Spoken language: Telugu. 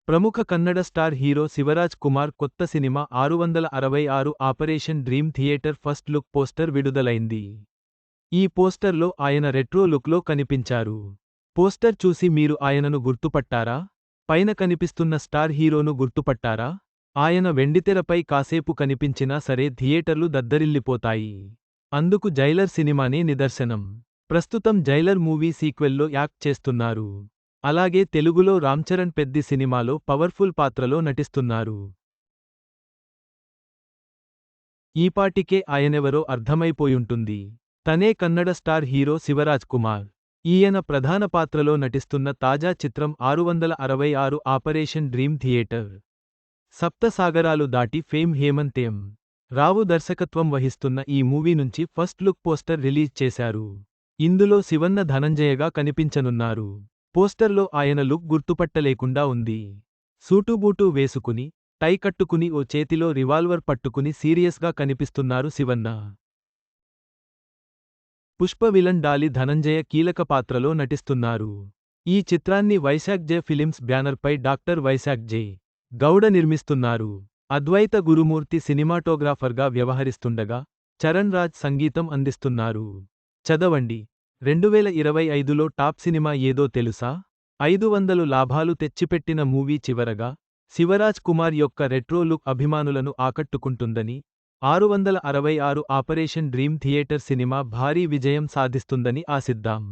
ప్రముఖ కన్నడ స్టార్ హీరో శివరాజ్ కుమార్ కొత్త cinema 666 operation dream theatre first look poster విడుదలైంది. ఈ పోస్టర్లో ఆయన రెట్రో లుక్లో కనిపించారు. పోస్టర్ చూసి మీరు ఆయనను గుర్తుపట్టారా? పైన కనిపిస్తున్న స్టార్ హీరోను గుర్తుపట్టారా? ఆయన వెండితెరపై కాసేపు కనిపించినా సరే థియేటర్లు దద్దరిల్లిపోతాయి. అందుకు జైలర్ సినిమానే నిదర్శనం. ప్రస్తుతం జైలర్ మూవీ సీక్వెల్లో యాక్ట్ చేస్తున్నారు. అలాగే తెలుగులో రామ్చరణ్ పెద్ది సినిమాలో పవర్ఫుల్ పాత్రలో నటిస్తున్నారు. ఈపాటికే ఆయనెవరో అర్థమైపోయుంటుంది. తనే కన్నడ స్టార్ హీరో శివరాజ్ కుమార్. ఈయన ప్రధాన పాత్రలో నటిస్తున్న తాజా చిత్రం 666 ఆపరేషన్ డ్రీమ్ థియేటర్. సప్త సాగరాలు దాటి ఫేమ్ హేమంత్ ఎం. రావు దర్శకత్వం వహిస్తున్న ఈ మూవీ నుంచి ఫస్ట్ లుక్ పోస్టర్ రిలీజ్ చేశారు. ఇందులో శివన్న ధనంజయగా కనిపించనున్నారు. పోస్టర్లో ఆయన లుక్ గుర్తుపట్టలేకుండా ఉంది. సూటుబూటు వేసుకుని, టై కట్టుకుని ఓ చేతిలో రివాల్వర్ పట్టుకుని సీరియస్గా కనిపిస్తున్నారు శివన్న. పుష్ప విలన్ డాలి ధనంజయ కీలక పాత్రలో నటిస్తున్నారు. ఈ చిత్రాన్ని వైశాఖ్ జె ఫిలిమ్స్ బ్యానర్పై డాక్టర్ వైశాఖ్ జె. గౌడ నిర్మిస్తున్నారు. అద్వైత గురుమూర్తి సినిమాటోగ్రాఫర్గా వ్యవహరిస్తుండగా, చరణ్ రాజ్ సంగీతం అందిస్తున్నారు. చదవండి. 2025లో టాప్ సినిమా ఏదో తెలుసా? 500 లాభాలు తెచ్చిపెట్టిన మూవీ చివరగా, శివరాజ్ కుమార్ యొక్క రెట్రో లుక్ అభిమానులను ఆకట్టుకుంటుందని, 666 ఆపరేషన్ డ్రీమ్ థియేటర్ సినిమా భారీ విజయం సాధిస్తుందని ఆశిద్దాం.